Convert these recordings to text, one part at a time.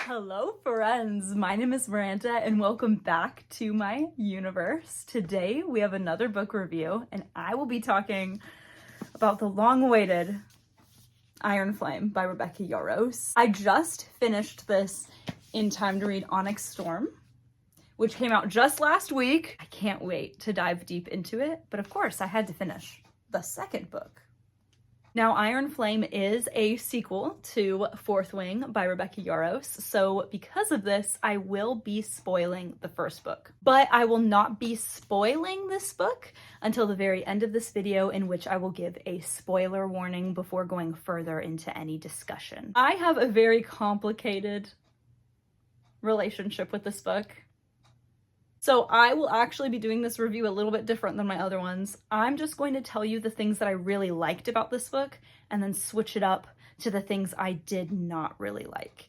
Hello friends, my name is Miranda and welcome back to my universe. Today we have another book review and I will be talking about the long-awaited Iron Flame by Rebecca Yarros. I just finished this in time to read Onyx Storm, which came out just last week. I can't wait to dive deep into it, but of course I had to finish the second book. Now, Iron Flame is a sequel to Fourth Wing by Rebecca Yarros, so because of this, I will be spoiling the first book. But I will not be spoiling this book until the very end of this video, in which I will give a spoiler warning before going further into any discussion. I have a very complicated relationship with this book. So I will actually be doing this review a little bit different than my other ones. I'm just going to tell you the things that I really liked about this book and then switch it up to the things I did not really like.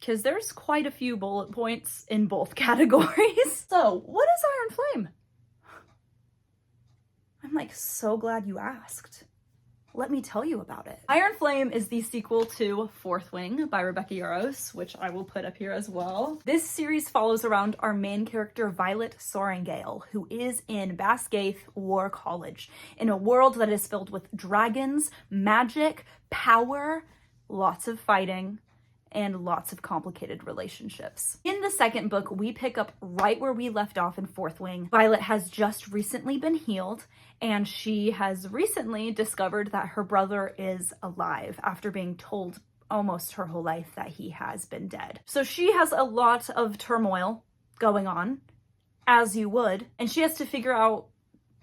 Because there's quite a few bullet points in both categories. So what is Iron Flame? I'm like so glad you asked. Let me tell you about it. Iron Flame is the sequel to Fourth Wing by Rebecca Yarros, which I will put up here as well. This series follows around our main character, Violet Sorrengail, who is in Basgaith War College, in a world that is filled with dragons, magic, power, lots of fighting, and lots of complicated relationships. In the second book, we pick up right where we left off in Fourth Wing. Violet has just recently been healed, and she has recently discovered that her brother is alive after being told almost her whole life that he has been dead. So she has a lot of turmoil going on, as you would, and she has to figure out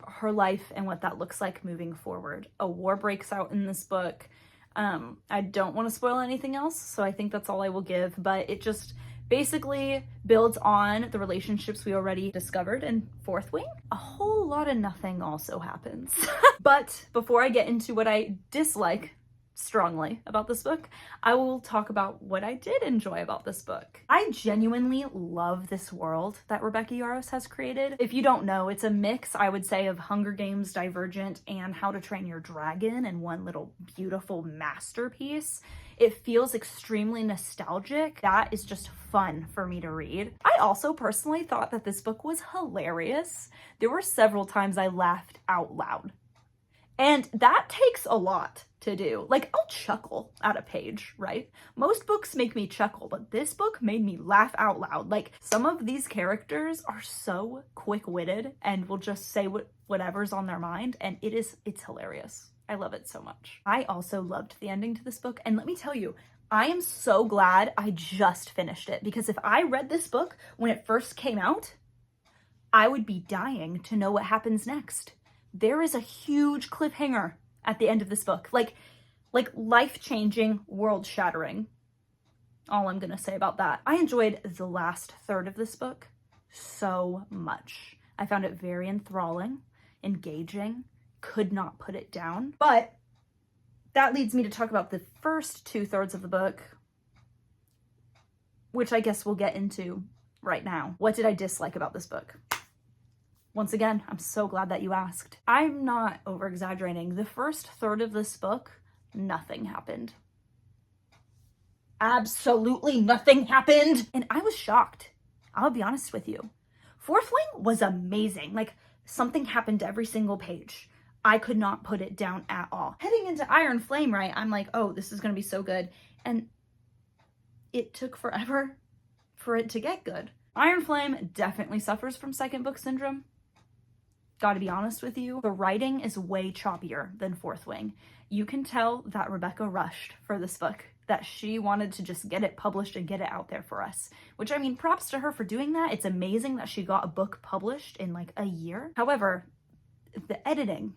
her life and what that looks like moving forward. A war breaks out in this book. I don't want to spoil anything else, so I think that's all I will give, but it just basically builds on the relationships we already discovered in Fourth Wing. A whole lot of nothing also happens. But before I get into what I dislike strongly about this book, I will talk about what I did enjoy about this book. I genuinely love this world that Rebecca Yarros has created. If you don't know, it's a mix, I would say, of Hunger Games, Divergent, and How to Train Your Dragon in one little beautiful masterpiece. It feels extremely nostalgic. That is just fun for me to read. I also personally thought that this book was hilarious. There were several times I laughed out loud. And that takes a lot to do. Like, I'll chuckle at a page, right? Most books make me chuckle, but this book made me laugh out loud. Like, some of these characters are so quick-witted and will just say whatever's on their mind, and it's hilarious. I love it so much. I also loved the ending to this book, and let me tell you, I am so glad I just finished it, because if I read this book when it first came out, I would be dying to know what happens next. There is a huge cliffhanger at the end of this book, like life-changing, world-shattering. All I'm gonna say about that. I enjoyed the last third of this book so much. I found it very enthralling, engaging, could not put it down. But that leads me to talk about the first 2/3 of the book, which I guess we'll get into right now. What did I dislike about this book? Once again, I'm so glad that you asked. I'm not over-exaggerating. The first third of this book, nothing happened. Absolutely nothing happened. And I was shocked. I'll be honest with you. Fourth Wing was amazing. Like, something happened every single page. I could not put it down at all. Heading into Iron Flame, right, I'm like, oh, this is gonna be so good. And it took forever for it to get good. Iron Flame definitely suffers from second book syndrome. Gotta be honest with you, the writing is way choppier than Fourth Wing. You can tell that Rebecca rushed for this book, that she wanted to just get it published and get it out there for us. Which, I mean, props to her for doing that. It's amazing that she got a book published in like a year. However, the editing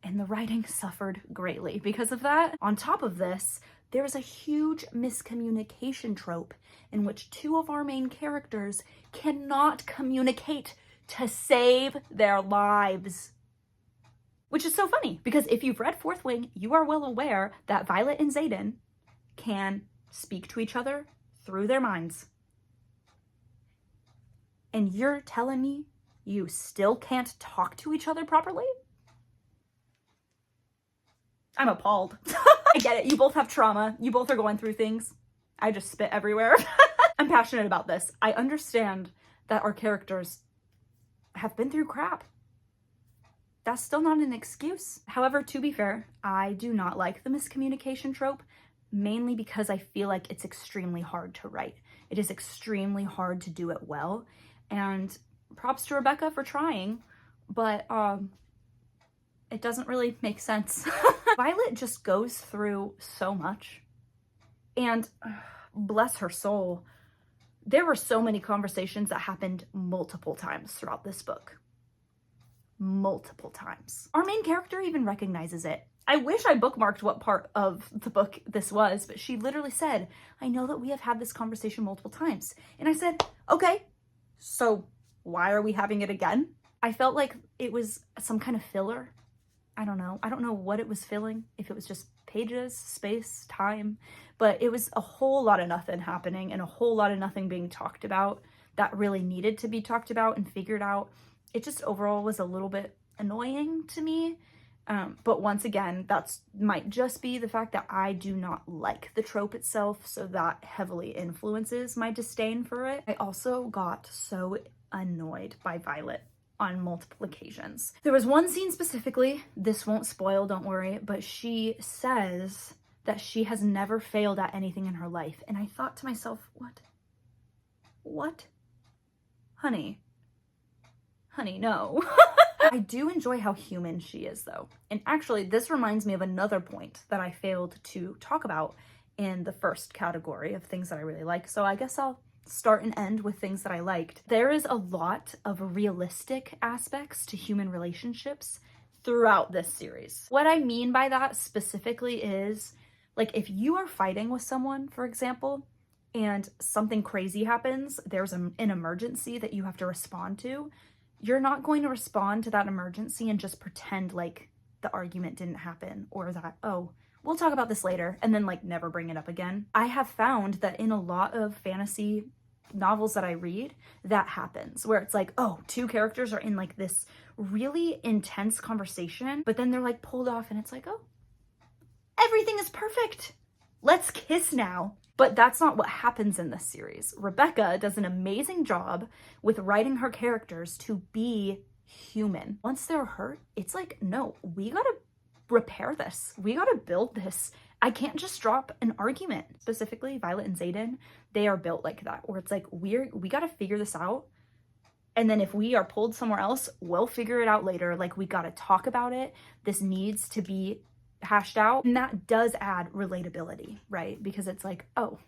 and the writing suffered greatly because of that. On top of this, there is a huge miscommunication trope in which two of our main characters cannot communicate to save their lives. Which is so funny, because if you've read Fourth Wing, you are well aware that Violet and Xaden can speak to each other through their minds. And you're telling me you still can't talk to each other properly? I'm appalled. I get it. You both have trauma. You both are going through things. I just spit everywhere. I'm passionate about this. I understand that our characters have been through crap. That's still not an excuse. However, to be fair, I do not like the miscommunication trope, mainly because I feel like it's extremely hard to write. It is extremely hard to do it well, and props to Rebecca for trying, but it doesn't really make sense. Violet just goes through so much, and bless her soul, there were so many conversations that happened multiple times throughout this book. Multiple times. Our main character even recognizes it. I wish I bookmarked what part of the book this was, but she literally said, I know that we have had this conversation multiple times. And I said, okay, so why are we having it again? I felt like it was some kind of filler. I don't know. I don't know what it was filling, if it was just pages, space, time, but it was a whole lot of nothing happening and a whole lot of nothing being talked about that really needed to be talked about and figured out. It just overall was a little bit annoying to me. But once again, that's might just be the fact that I do not like the trope itself, so that heavily influences my disdain for it. I also got so annoyed by Violet on multiple occasions. There was one scene specifically, this won't spoil, don't worry, but she says that she has never failed at anything in her life. And I thought to myself, what? What? Honey, no. I do enjoy how human she is, though. And actually, this reminds me of another point that I failed to talk about in the first category of things that I really like. So I guess I'll start and end with things that I liked. There is a lot of realistic aspects to human relationships throughout this series. What I mean by that specifically is, like, if you are fighting with someone, for example, and something crazy happens, there's an emergency that you have to respond to, you're not going to respond to that emergency and just pretend like the argument didn't happen, or that, oh, we'll talk about this later, and then like never bring it up again. I have found that in a lot of fantasy novels that I read, that happens, where it's like, oh, two characters are in like this really intense conversation, but then they're like pulled off and it's like, oh, everything is perfect. Let's kiss now. But that's not what happens in this series. Rebecca does an amazing job with writing her characters to be human. Once they're hurt, it's like, no, we gotta repair this. We gotta build this. I can't just drop an argument. Specifically, Violet and Xaden, they are built like that, where it's like, we gotta figure this out. And then if we are pulled somewhere else, we'll figure it out later. Like, we gotta talk about it. This needs to be hashed out. And that does add relatability, right? Because it's like, oh,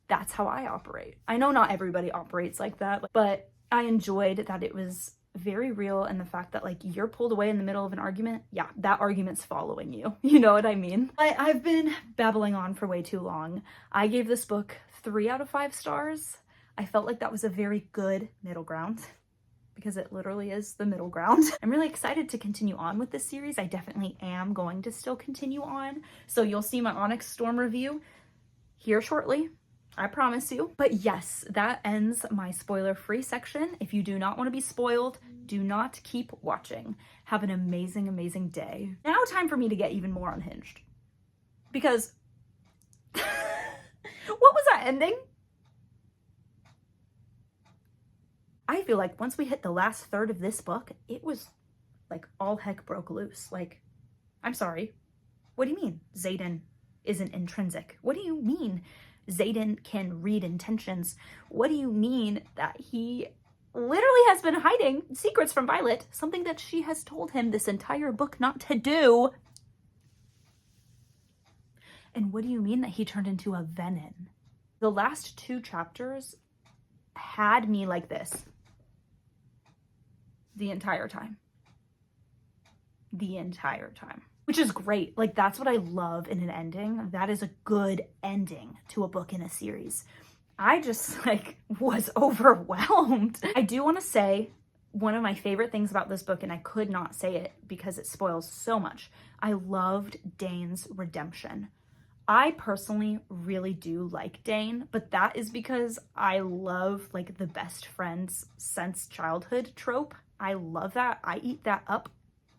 that's how I operate. I know not everybody operates like that, but I enjoyed that it was very real, and the fact that like you're pulled away in the middle of an argument, yeah, that argument's following you. You know what I mean? I've been babbling on for way too long. I gave this book 3 out of 5 stars. I felt like that was a very good middle ground, because it literally is the middle ground. I'm really excited to continue on with this series. I definitely am going to still continue on. So you'll see my Onyx Storm review here shortly, I promise you. But yes, that ends my spoiler-free section. If you do not want to be spoiled, do not keep watching. Have an amazing, amazing day. Now time for me to get even more unhinged. Because what was that ending? I feel like once we hit the last third of this book, it was like all heck broke loose. Like, I'm sorry. What do you mean Xaden isn't intrinsic? What do you mean Xaden can read intentions? What do you mean that he literally has been hiding secrets from Violet, something that she has told him this entire book not to do? And what do you mean that he turned into a venom? The last 2 chapters had me like this the entire time. The entire time. Which is great. Like, that's what I love in an ending. That is a good ending to a book in a series. I just like was overwhelmed. I do want to say one of my favorite things about this book, and I could not say it because it spoils so much. I loved Dane's redemption. I personally really do like Dane, but that is because I love like the best friends since childhood trope. I love that. I eat that up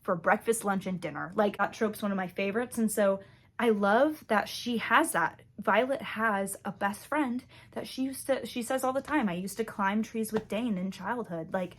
for breakfast, lunch, and dinner. Like, that trope's one of my favorites. And so I love that she has that. Violet has a best friend that she says all the time, I used to climb trees with Dane in childhood. Like,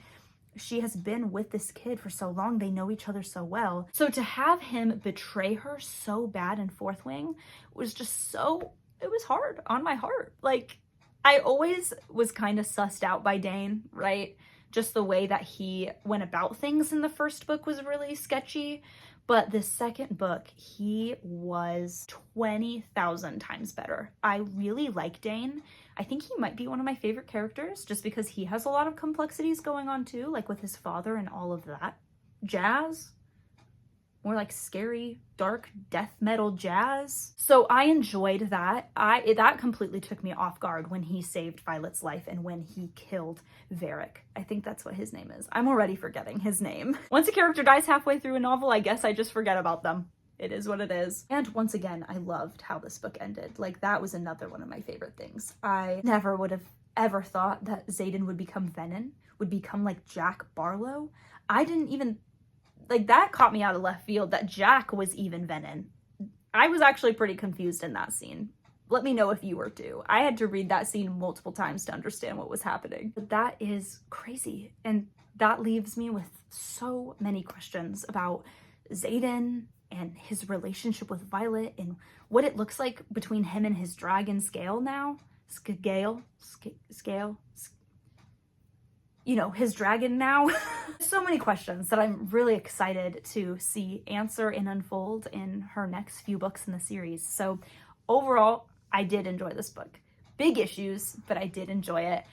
she has been with this kid for so long. They know each other so well. So to have him betray her so bad in Fourth Wing was just so, it was hard on my heart. Like, I always was kind of sussed out by Dane, right? Just the way that he went about things in the first book was really sketchy. But the second book, he was 20,000 times better. I really like Dane. I think he might be one of my favorite characters just because he has a lot of complexities going on too, like with his father and all of that. Jazz, more like scary, dark, death metal jazz. So I enjoyed that. That completely took me off guard when he saved Violet's life and when he killed Varric. I think that's what his name is. I'm already forgetting his name. Once a character dies halfway through a novel, I guess I just forget about them. It is what it is. And once again, I loved how this book ended. Like, that was another one of my favorite things. I never would have ever thought that Xaden would become Venin, would become like Jack Barlow. I didn't even, like, that caught me out of left field that Jack was even Venin. I was actually pretty confused in that scene. Let me know if you were too. I had to read that scene multiple times to understand what was happening. But that is crazy. And that leaves me with so many questions about Xaden and his relationship with Violet and what it looks like between him and his dragon Scale now. Scale. You know, his dragon now. So many questions that I'm really excited to see answer and unfold in her next few books in the series. So overall, I did enjoy this book. Big issues, but I did enjoy it.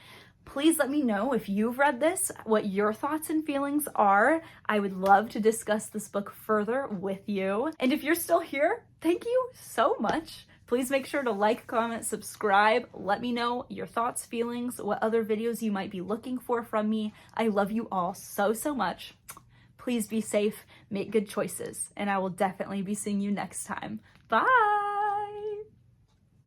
Please let me know if you've read this, what your thoughts and feelings are. I would love to discuss this book further with you. And if you're still here, thank you so much. Please make sure to like, comment, subscribe. Let me know your thoughts, feelings, what other videos you might be looking for from me. I love you all so, so much. Please be safe, make good choices, and I will definitely be seeing you next time. Bye!